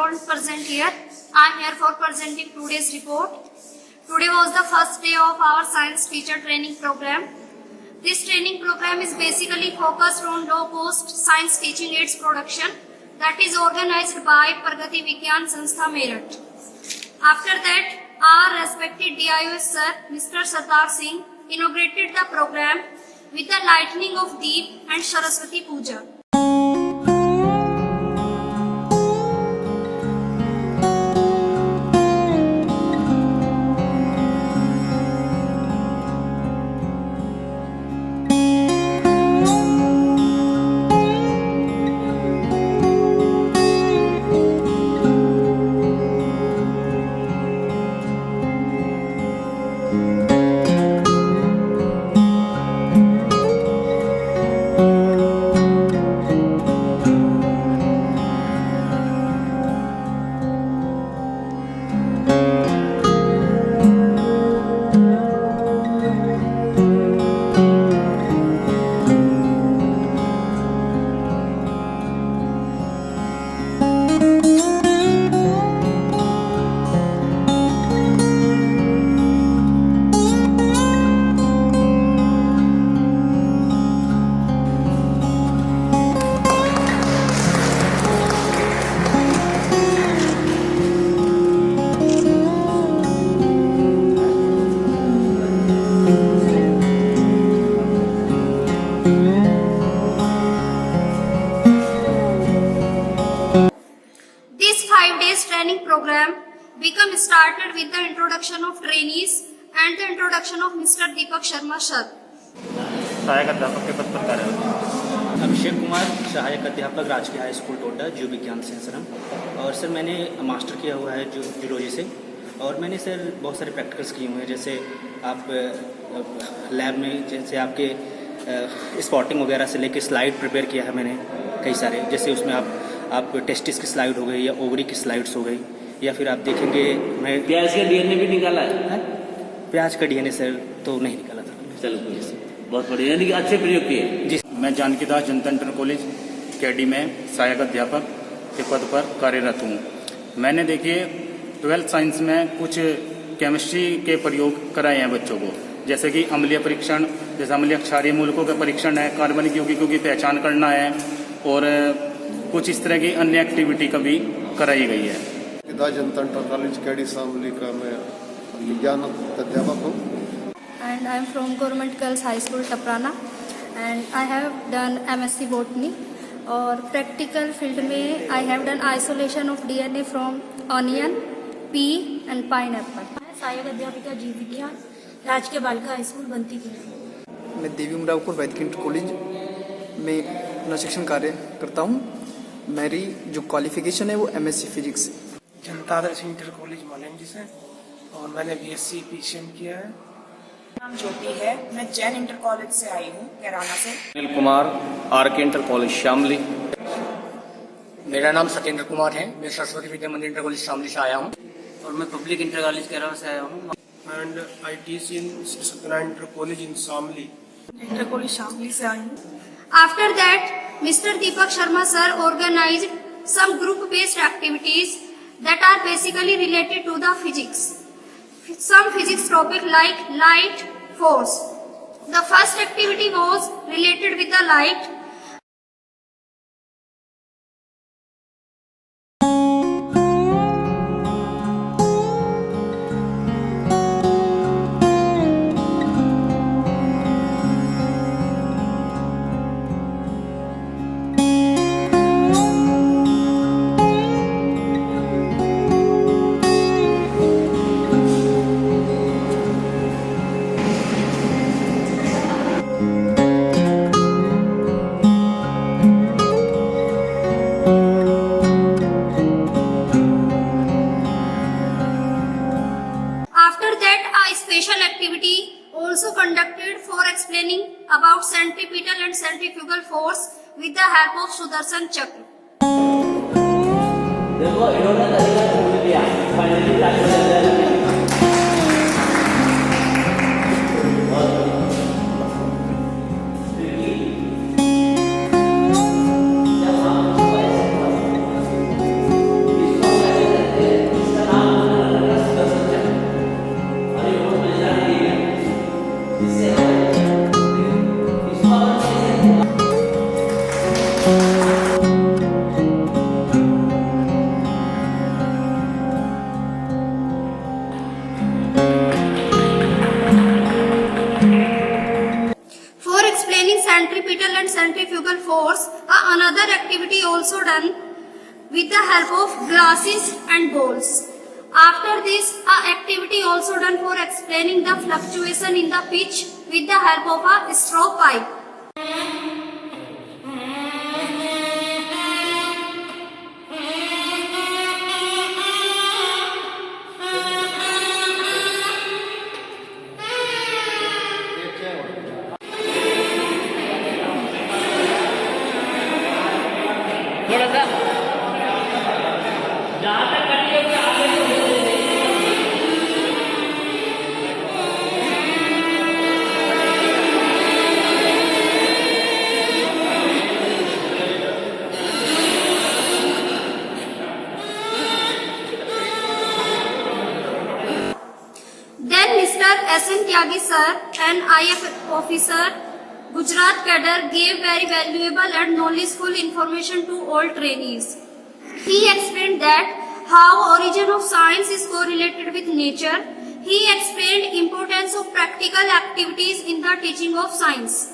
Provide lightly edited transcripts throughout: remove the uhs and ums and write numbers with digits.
don't present here. I am here for presenting today's report. Today was the first day of our science teacher training program. This training program is basically focused on low-cost science teaching aids production that is organized by Pragati Vigyan Sanstha Meerut. After that, our respected DIOS sir, Mr. Sardar Singh, inaugurated the program with the lighting of Deep and Saraswati Puja. Training program become started with the introduction of trainees and the introduction of Mr. Deepak Sharma sir. सहायक अध्यापक के पद पर कार्यरत अभिषेक कुमार, सहायक अध्यापक राजकीय high school Toda, जीव विज्ञान संसरम। और सर मैंने मास्टर किया हुआ है जूलॉजी से, और मैंने सर बहुत सारे प्रैक्टिकल्स किए हुए हैं। जैसे आप लैब में जैसे आपके स्पॉटिंग वगैरह से लेके स्लाइड प्रिपेयर किया है मैंने कई सारे। जैसे उसमें आप टेस्टिस की स्लाइड हो गई या ओवरी की स्लाइड्स हो गई, या फिर आप देखेंगे मैं प्याज का डीएनए भी निकाला है? प्याज का डीएनए सर तो नहीं निकाला था। चलो बहुत बढ़िया, यानी कि अच्छे प्रयोग किए। जी, मैं जानकीदास जनता इंटर कॉलेज केडी में सहायक अध्यापक के पद पर कार्यरत हूँ। मैंने देखिए 12th साइंस में कुछ केमिस्ट्री के प्रयोग कराए हैं बच्चों को, जैसे कि अम्लीय परीक्षण, जैसे अम्लीय क्षारीय मूलकों का परीक्षण है, कार्बनिक यौगिकों की पहचान करना है, और कुछ इस तरह की अन्य एक्टिविटी का भी कराई गई है। जनता इंटर कॉलेज केडी शामली का मैं विज्ञान अध्यापक हूँ। And I am from Government Girls High School Taprana and I have done MSc Botany। और प्रैक्टिकल फील्ड में I have done isolation of DNA from onion, pea and pineapple। सहायक अध्यापिका जीव विज्ञान, राजकीय बालिका हाई स्कूल बंती की। मैं देवी उमरावपुर वैदिक इंटर कॉलेज में अपना शिक्षण कार्य करता हूँ। मेरी जो क्वालिफिकेशन है वो MSc फिजिक्स। जनता आदर्श इंटर कॉलेज मालेंजी से, और मैंने BSc PCM किया है। नाम ज्योति है, मैं जैन इंटर कॉलेज से आई हूँ, कैराना से। Anil Kumar, RK inter college Shamli. मेरा नाम सत्येंद्र कुमार है, मैं सरस्वती विद्या मंदिर इंटर कॉलेज शामली से आया हूँ। और मैं पब्लिक इंटर कॉलेज कैराना से आया हूँ। And I teach in Satyanarayan inter college in Shamli. Inter college Shamli से आई हूँ। After that, Mr. Deepak Sharma sir organized some group-based activities that are basically related to the physics. Some physics topic like light, force. The first activity was related with the light. Special activity also conducted for explaining about centripetal and centrifugal force with the help of Sudarshan Chakra. देखो इन्होंने तरीका ढूंढ लिया, finally centrifugal force. Another activity also done with the help of glasses and balls. After this, activity also done for explaining the fluctuation in the pitch with the help of a straw pipe. थोड़ा सा जहाँ तक करिए कि आगे को धीरे धीरे। Then Mr. S.N. Tyagi sir, an IF officer, Gujarat cadre, gave very valuable and knowledgeful information to all trainees. He explained that how origin of science is correlated with nature. He explained importance of practical activities in the teaching of science.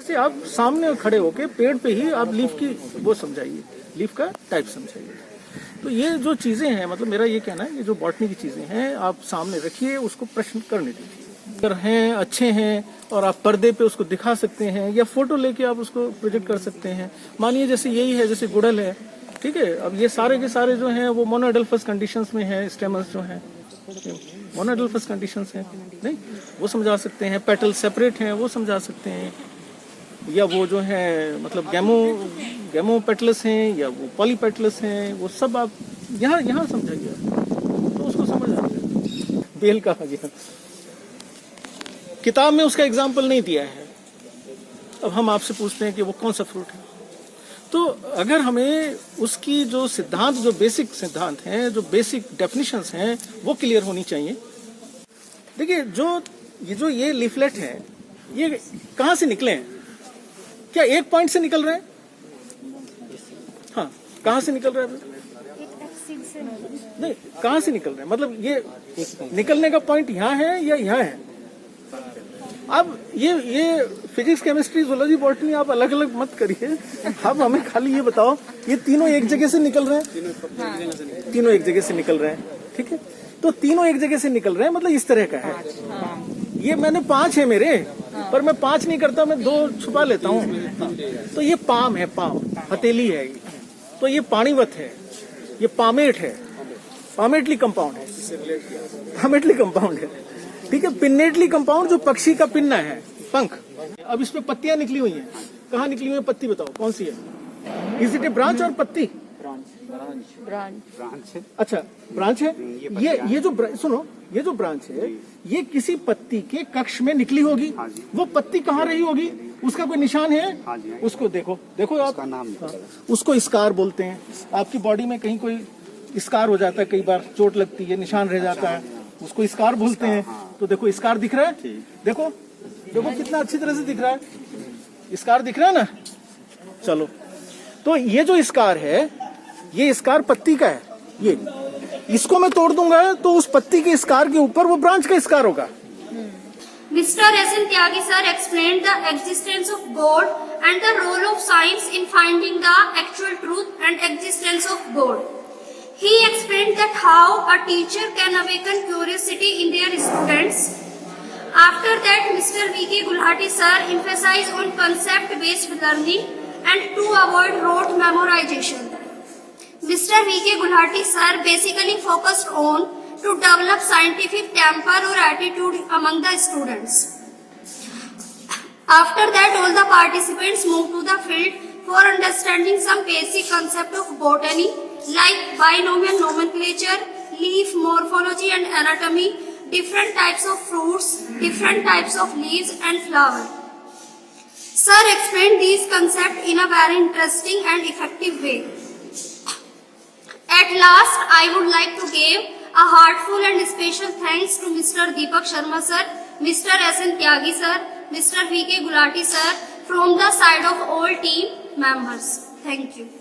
से आप सामने खड़े होके पेड़ पे ही आप leaf की वो समझाइए, लीफ का टाइप समझाइए। तो ये जो चीजें हैं, मतलब मेरा ये कहना है, ये जो बॉटनी की चीजें हैं आप सामने रखिए, उसको प्रश्न करने दीजिए। अगर हैं अच्छे हैं और आप पर्दे पे उसको दिखा सकते हैं या फोटो लेके आप उसको प्रोजेक्ट कर सकते हैं। मानिए जैसे यही है, जैसे गुड़हल है, ठीक है। अब ये सारे के सारे जो हैं वो मोनोएडल्फस कंडीशंस में हैं, स्टेमन्स जो हैं मोनोएडल्फस कंडीशंस हैं, नहीं वो समझा सकते हैं। पेटल सेपरेट हैं वो समझा सकते हैं, या वो जो है मतलब गैमो पेटलस हैं या वो पॉलीपेटलस हैं, वो सब आप यहाँ समझाइए तो उसको समझ आ जाएगा। बेल कहा गया, किताब में उसका एग्जाम्पल नहीं दिया है। अब हम आपसे पूछते हैं कि वो कौन सा फ्रूट है, तो अगर हमें उसकी जो सिद्धांत, जो बेसिक सिद्धांत हैं, जो बेसिक डेफिनेशंस हैं, वो क्लियर होनी चाहिए। देखिए ये लीफलेट है, ये कहाँ से निकले हैं? क्या एक पॉइंट से निकल रहे हैं? हाँ, कहाँ से निकल रहे हैं? नहीं, कहाँ से निकल रहे हैं? मतलब ये निकलने का पॉइंट यहाँ है या यहाँ है? अब ये फिजिक्स, केमिस्ट्री, जूलॉजी, बॉटनी आप अलग अलग मत करिए। अब हमें खाली ये बताओ, ये तीनों एक जगह से निकल रहे हैं? तीनों एक जगह से निकल रहे हैं, ठीक है। तो तीनों एक जगह से निकल रहे हैं, मतलब इस तरह का है। ये मैंने 5 है मेरे, पर मैं 5 नहीं करता, मैं 2 छुपा लेता हूँ। तो ये पाम है, पाम हथेली है। तो ये पानीवत है, ये पामेट है, पामेटली कंपाउंड है, पामेटली कंपाउंड है, ठीक है। पिन्नेटली कंपाउंड जो पक्षी का पिन्ना है, पंख। अब इस पे पत्तियां निकली हुई हैं, कहाँ निकली हुई है पत्ती बताओ कौन सी है? इज इट ए ब्रांच और पत्ती? ब्रांच है। अच्छा, ब्रांच है। ये जो सुनो, ये जो ब्रांच है ये किसी पत्ती के कक्ष में निकली होगी। वो पत्ती कहाँ रही होगी? उसका कोई निशान है? उसको देखो आप, उसको स्कार बोलते हैं। आपकी बॉडी में कहीं कोई स्कार हो जाता है, कई बार चोट लगती है, निशान रह जाता है, उसको स्कार बोलते हैं। तो देखो स्कार दिख रहा है, देखो कितना अच्छी तरह से दिख रहा है, स्कार दिख रहा है ना। चलो, तो ये जो स्कार है, ये स्कार पत्ती का है। ये इसको मैं तोड़ दूंगा तो उस पत्ती के स्कार के ऊपर वो ब्रांच का स्कार होगा। Mr. S.N. Tyagi sir explained the existence of God and the role of science in finding the actual truth and existence of God. He explained that how a teacher can awaken curiosity in their students. After that, Mr. V.K. Gulhati sir emphasized on concept-based learning and to avoid rote memorization. Mr. V.K. Gulhati sir basically focused on to develop scientific temper or attitude among the students. After that, all the participants moved to the field for understanding some basic concept of botany like binomial nomenclature, leaf morphology and anatomy, different types of fruits, different types of leaves and flower. Sir explained these concepts in a very interesting and effective way. At last, I would like to give A heartful and special thanks to Mr. Deepak Sharma sir, Mr. S.N. Tyagi sir, Mr. V.K. Gulati sir, from the side of all team members. Thank you.